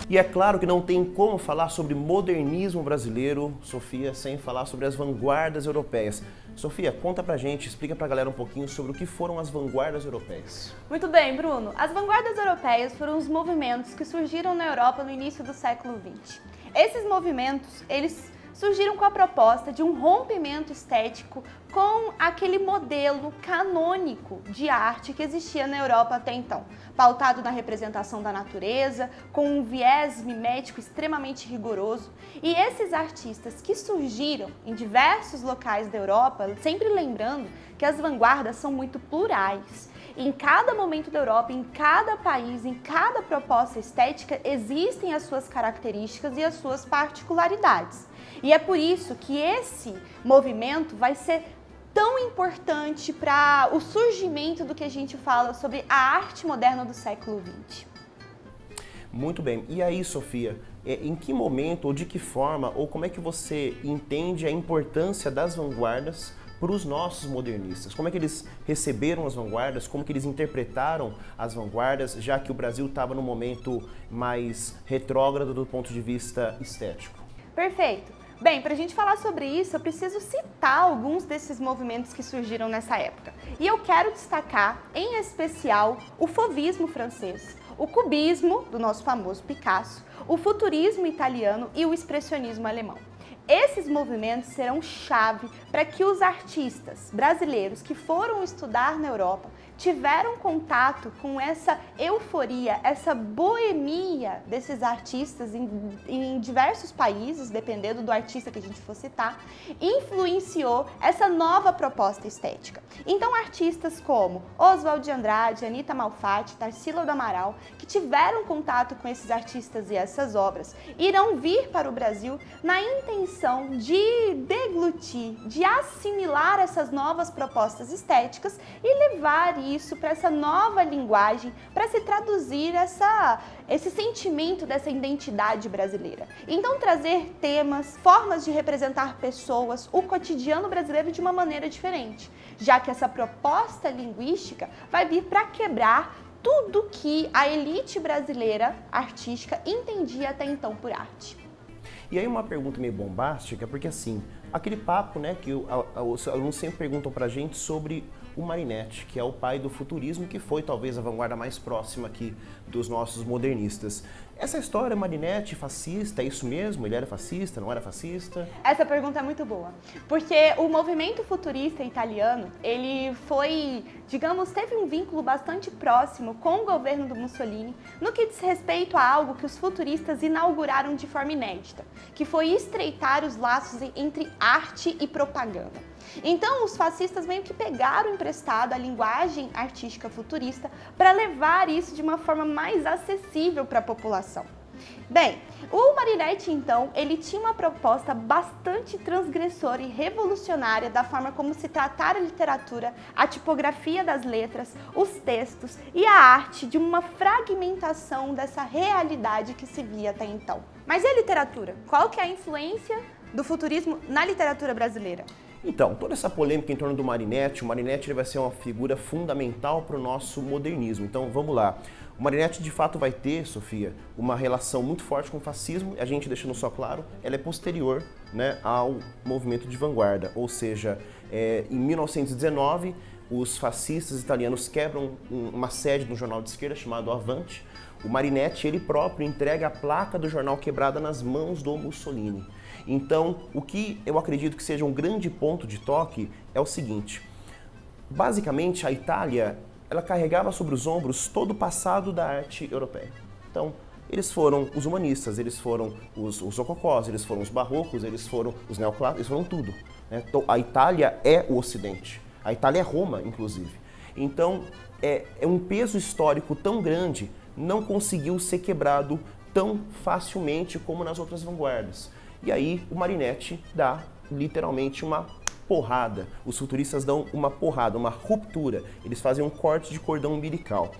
E é claro que não tem como falar sobre modernismo brasileiro, Sofia, sem falar sobre as vanguardas europeias. Sofia, conta pra gente, explica pra galera um pouquinho sobre o que foram as vanguardas europeias. Muito bem, Bruno. As vanguardas europeias foram os movimentos que surgiram na Europa no início do século XX. Esses movimentos, eles surgiram com a proposta de um rompimento estético com aquele modelo canônico de arte que existia na Europa até então, pautado na representação da natureza, com um viés mimético extremamente rigoroso. E esses artistas que surgiram em diversos locais da Europa, sempre lembrando que as vanguardas são muito plurais. Em cada momento da Europa, em cada país, em cada proposta estética, existem as suas características e as suas particularidades. E é por isso que esse movimento vai ser tão importante para o surgimento do que a gente fala sobre a arte moderna do século XX. Muito bem. E aí, Sofia, em que momento ou de que forma ou como é que você entende a importância das vanguardas para os nossos modernistas? Como é que eles receberam as vanguardas, como que eles interpretaram as vanguardas, já que o Brasil estava num momento mais retrógrado do ponto de vista estético? Perfeito. Bem, para a gente falar sobre isso, eu preciso citar alguns desses movimentos que surgiram nessa época. E eu quero destacar, em especial, o fauvismo francês, o cubismo, do nosso famoso Picasso, o futurismo italiano e o expressionismo alemão. Esses movimentos serão chave para que os artistas brasileiros que foram estudar na Europa tiveram contato com essa euforia, essa boemia desses artistas em diversos países, dependendo do artista que a gente for citar, influenciou essa nova proposta estética. Então, artistas como Oswald de Andrade, Anita Malfatti, Tarsila do Amaral, que tiveram contato com esses artistas e essas obras, irão vir para o Brasil na intenção de deglutir, de assimilar essas novas propostas estéticas e levar isso para essa nova linguagem, para se traduzir esse sentimento dessa identidade brasileira. Então, trazer temas, formas de representar pessoas, o cotidiano brasileiro de uma maneira diferente, já que essa proposta linguística vai vir para quebrar tudo que a elite brasileira artística entendia até então por arte. E aí uma pergunta meio bombástica, porque assim, aquele papo, né, que os alunos sempre perguntam pra gente sobre o Marinetti, que é o pai do futurismo, que foi talvez a vanguarda mais próxima aqui dos nossos modernistas. Essa história, Marinetti, fascista, é isso mesmo? Ele era fascista, não era fascista? Essa pergunta é muito boa, porque o movimento futurista italiano, ele foi, digamos, teve um vínculo bastante próximo com o governo do Mussolini, no que diz respeito a algo que os futuristas inauguraram de forma inédita, que foi estreitar os laços entre arte e propaganda. Então, os fascistas meio que pegaram emprestado a linguagem artística futurista para levar isso de uma forma mais acessível para a população. Bem, o Marinetti, então, ele tinha uma proposta bastante transgressora e revolucionária da forma como se tratar a literatura, a tipografia das letras, os textos e a arte de uma fragmentação dessa realidade que se via até então. Mas e a literatura? Qual que é a influência do futurismo na literatura brasileira? Então, toda essa polêmica em torno do Marinetti, o Marinetti ele vai ser uma figura fundamental para o nosso modernismo. Então, vamos lá. O Marinetti, de fato, vai ter, Sofia, uma relação muito forte com o fascismo, a gente deixando só claro, ela é posterior, né, ao movimento de vanguarda, ou seja, em 1919, os fascistas italianos quebram uma sede no jornal de esquerda chamado Avante. O Marinetti, ele próprio, entrega a placa do jornal quebrada nas mãos do Mussolini. Então, o que eu acredito que seja um grande ponto de toque é o seguinte: basicamente, a Itália, ela carregava sobre os ombros todo o passado da arte europeia. Então, eles foram os humanistas, eles foram os rococós, eles foram os barrocos, eles foram os neoclássicos, eles foram tudo, né? Então, a Itália é o Ocidente. A Itália é Roma, inclusive. Então, é um peso histórico tão grande, não conseguiu ser quebrado tão facilmente como nas outras vanguardas. E aí o Marinetti dá literalmente uma porrada. Os futuristas dão uma porrada, uma ruptura. Eles fazem um corte de cordão umbilical.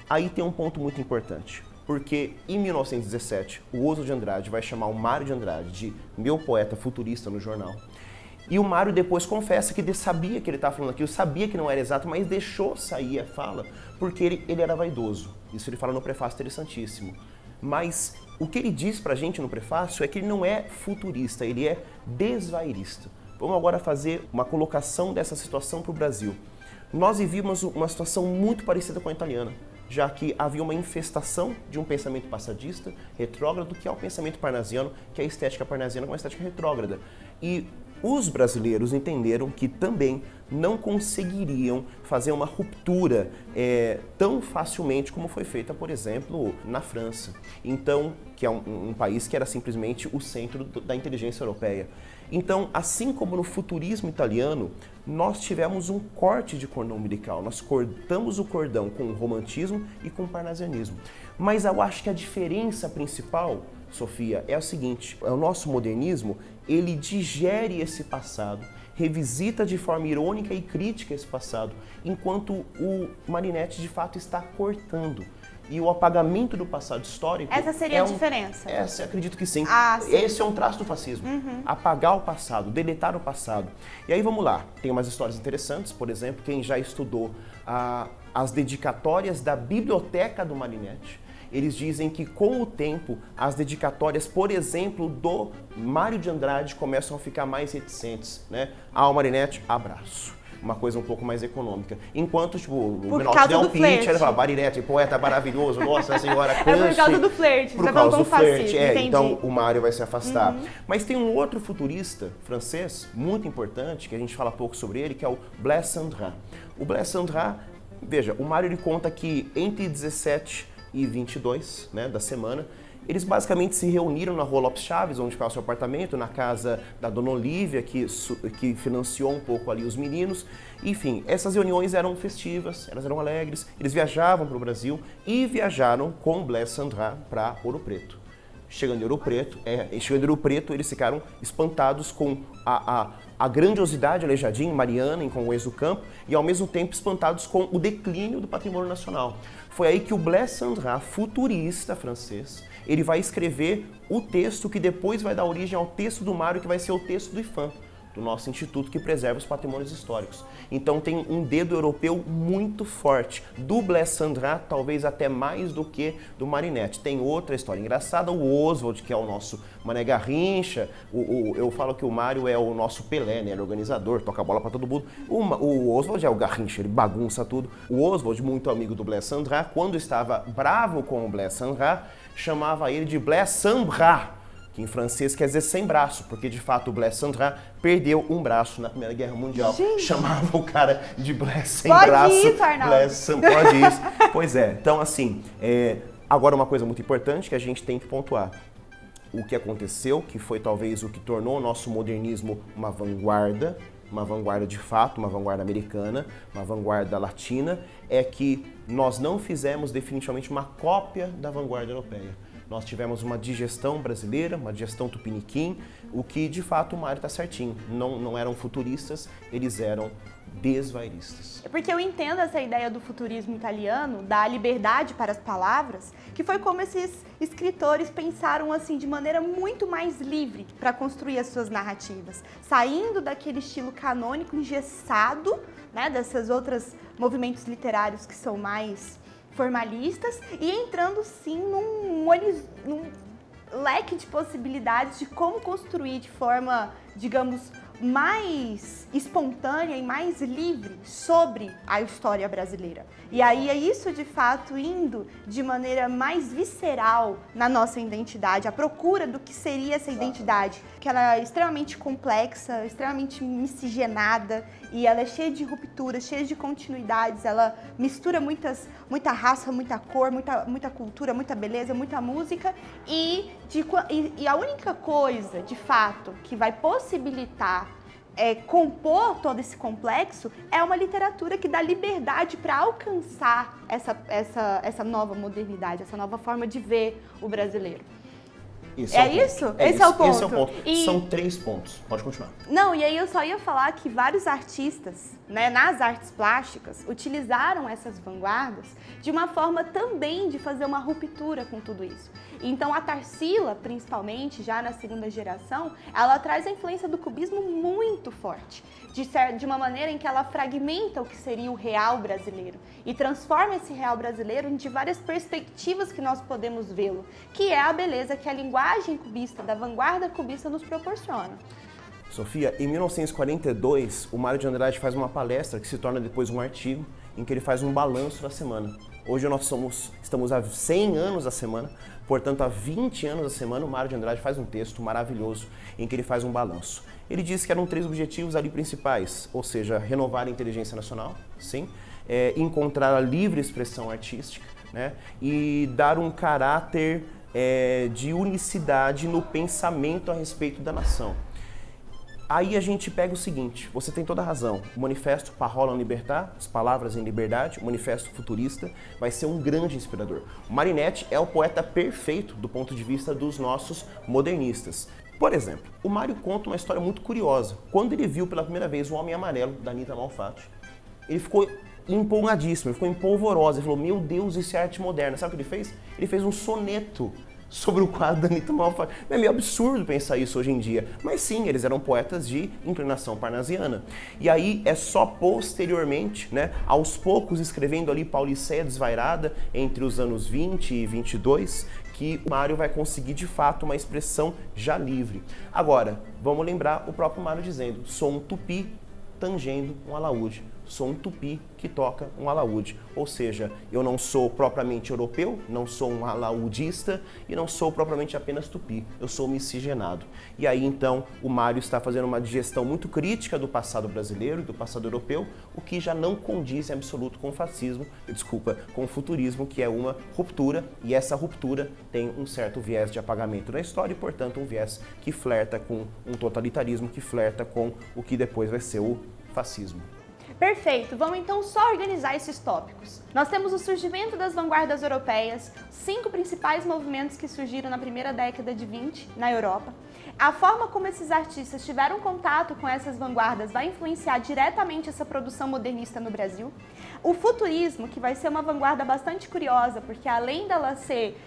Aí tem um ponto muito importante, porque em 1917 o Oswald de Andrade vai chamar o Mário de Andrade de meu poeta futurista no jornal. E o Mário depois confessa que sabia que ele estava falando aquilo, sabia que não era exato, mas deixou sair a fala porque ele era vaidoso. Isso ele fala no prefácio interessantíssimo. Mas O que ele diz pra gente no prefácio é que ele não é futurista, ele é desvairista. Vamos agora fazer uma colocação dessa situação para o Brasil. Nós vivíamos uma situação muito parecida com a italiana, já que havia uma infestação de um pensamento passadista, retrógrado, que é o pensamento parnasiano, que é a estética parnasiana com uma estética retrógrada. E os brasileiros entenderam que também não conseguiriam fazer uma ruptura tão facilmente como foi feita, por exemplo, na França. Então, que é um país que era simplesmente o centro da inteligência europeia. Então, assim como no futurismo italiano, nós tivemos um corte de cordão umbilical. Nós cortamos o cordão com o romantismo e com o parnasianismo. Mas eu acho que a diferença principal, Sofia, é o seguinte: o nosso modernismo, ele digere esse passado, revisita de forma irônica e crítica esse passado, enquanto o Marinetti de fato está cortando. E o apagamento do passado histórico... Essa seria a diferença? Essa, acredito que sim. Sim. Esse é um traço do fascismo. Apagar o passado, deletar o passado. E aí vamos lá, tem umas histórias interessantes, por exemplo, quem já estudou as dedicatórias da biblioteca do Marinetti, eles dizem que com o tempo as dedicatórias, por exemplo, do Mário de Andrade começam a ficar mais reticentes, né? O Marinetti, abraço. Uma coisa um pouco mais econômica. Enquanto, tipo, o Menotti der um pitch, ele fala, Marinetti, poeta maravilhoso, nossa senhora, crush. É por causa do flerte, por causa do flerte, entendi. Então o Mário vai se afastar. Mas tem um outro futurista francês, muito importante, que a gente fala pouco sobre ele, que é o Blaise Cendrars. O Blaise Cendrars, veja, o Mário ele conta que entre 17 e 22, né, da semana, eles basicamente se reuniram na Rua Lopes Chaves, onde ficava o seu apartamento, na casa da Dona Olívia, que financiou um pouco ali os meninos. Enfim, essas reuniões eram festivas, elas eram alegres, eles viajavam para o Brasil e viajaram com o Blaise Cendrars para Ouro Preto. Chegando em Ouro Preto, eles ficaram espantados com a grandiosidade aleijadinha, mariana, em Congonhas do Campo, e ao mesmo tempo espantados com o declínio do patrimônio nacional. Foi aí que o Blaise Cendrars, futurista francês, ele vai escrever o texto que depois vai dar origem ao texto do Mário, que vai ser o texto do IPHAN, do nosso instituto que preserva os patrimônios históricos. Então tem um dedo europeu muito forte, do Blaise Cendrars talvez até mais do que do Marinetti. Tem outra história engraçada, o Oswald, que é o nosso Mané Garrincha, eu falo que o Mário é o nosso Pelé, né? Ele é organizador, toca a bola para todo mundo. O Oswald é o Garrincha, ele bagunça tudo. O Oswald, muito amigo do Blaise Cendrars, quando estava bravo com o Blaise Cendrars, chamava ele de Blaise Sambras, que em francês quer dizer sem braço, porque de fato o Blaise Cendrars perdeu um braço na Primeira Guerra Mundial. Gente. Chamava o cara de Blaise sem pode braço. Isso, Arnaldo. Pode isso. Pois é, então assim, agora uma coisa muito importante que a gente tem que pontuar. O que aconteceu, que foi talvez o que tornou o nosso modernismo uma vanguarda de fato, uma vanguarda americana, uma vanguarda latina, é que nós não fizemos definitivamente uma cópia da vanguarda europeia. Nós tivemos uma digestão brasileira, uma digestão tupiniquim, o que de fato o Mário está certinho. Não eram futuristas, eles eram desvairistas. É porque eu entendo essa ideia do futurismo italiano, da liberdade para as palavras, que foi como esses escritores pensaram assim de maneira muito mais livre para construir as suas narrativas, saindo daquele estilo canônico engessado, né, dessas outras movimentos literários que são mais formalistas e entrando sim num leque de possibilidades de como construir de forma, digamos, mais espontânea e mais livre sobre a história brasileira. E aí é isso de fato indo de maneira mais visceral na nossa identidade, a procura do que seria essa identidade, que ela é extremamente complexa, extremamente miscigenada e ela é cheia de rupturas, cheia de continuidades, ela mistura muita raça, muita cor, muita cultura, muita beleza, muita música e a única coisa de fato que vai possibilitar compor todo esse complexo é uma literatura que dá liberdade para alcançar essa nova modernidade, essa nova forma de ver o brasileiro. Esse é isso? Esse é o ponto. Esse é o ponto. São 3 pontos. Pode continuar. Não, e aí eu só ia falar que vários artistas, né, nas artes plásticas, utilizaram essas vanguardas de uma forma também de fazer uma ruptura com tudo isso. Então a Tarsila, principalmente, já na segunda geração, ela traz a influência do cubismo muito forte, de uma maneira em que ela fragmenta o que seria o real brasileiro e transforma esse real brasileiro em várias perspectivas que nós podemos vê-lo, que é a beleza que a linguagem cubista, da vanguarda cubista, nos proporciona. Sofia, em 1942, o Mário de Andrade faz uma palestra que se torna depois um artigo em que ele faz um balanço da semana. Hoje nós estamos há 100 anos da semana, portanto há 20 anos da semana o Mário de Andrade faz um texto maravilhoso em que ele faz um balanço. Ele disse que eram 3 objetivos ali principais, ou seja, renovar a inteligência nacional, sim, encontrar a livre expressão artística, né, e dar um caráter de unicidade no pensamento a respeito da nação. Aí a gente pega o seguinte, você tem toda a razão, o Manifesto Parola en Libertà, as palavras em liberdade, o Manifesto Futurista, vai ser um grande inspirador. O Marinetti é o poeta perfeito do ponto de vista dos nossos modernistas. Por exemplo, o Mário conta uma história muito curiosa. Quando ele viu pela primeira vez O Homem Amarelo, da Anita Malfatti, ele ficou empolgadíssimo, ele ficou empolvoroso, ele falou, meu Deus, isso é arte moderna. Sabe o que ele fez? Ele fez um soneto sobre o quadro da Anita Malfatti. É meio absurdo pensar isso hoje em dia, mas sim, eles eram poetas de inclinação parnasiana. E aí é só posteriormente, né, aos poucos escrevendo ali Pauliceia Desvairada, entre os anos 20 e 22, que o Mário vai conseguir de fato uma expressão já livre. Agora, vamos lembrar o próprio Mário dizendo, sou um tupi tangendo um alaúde. Sou um tupi que toca um alaúde. Ou seja, eu não sou propriamente europeu, não sou um alaudista e não sou propriamente apenas tupi. Eu sou miscigenado. E aí então o Mário está fazendo uma digestão muito crítica do passado brasileiro e do passado europeu, o que já não condiz em absoluto com o fascismo, com o futurismo, que é uma ruptura, e essa ruptura tem um certo viés de apagamento na história e, portanto, um viés que flerta com um totalitarismo, que flerta com o que depois vai ser o fascismo. Perfeito, vamos então só organizar esses tópicos. Nós temos o surgimento das vanguardas europeias, 5 principais movimentos que surgiram na primeira década de 20 na Europa. A forma como esses artistas tiveram contato com essas vanguardas vai influenciar diretamente essa produção modernista no Brasil. O futurismo, que vai ser uma vanguarda bastante curiosa, porque além dela ser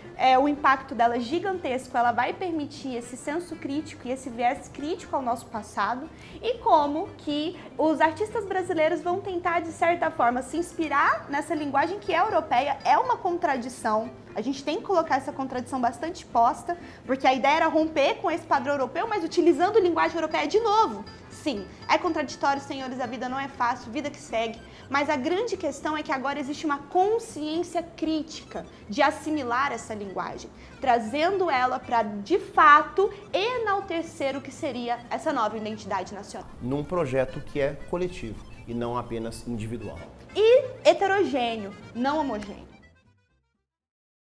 o impacto dela gigantesco, ela vai permitir esse senso crítico e esse viés crítico ao nosso passado, e como que os artistas brasileiros vão tentar, de certa forma, se inspirar nessa linguagem que é europeia. É uma contradição. A gente tem que colocar essa contradição bastante posta, porque a ideia era romper com esse padrão europeu, mas utilizando linguagem europeia de novo. Sim, é contraditório, senhores, a vida não é fácil, vida que segue, mas a grande questão é que agora existe uma consciência crítica de assimilar essa linguagem, trazendo ela para, de fato, enaltecer o que seria essa nova identidade nacional. Num projeto que é coletivo e não apenas individual. E heterogêneo, não homogêneo.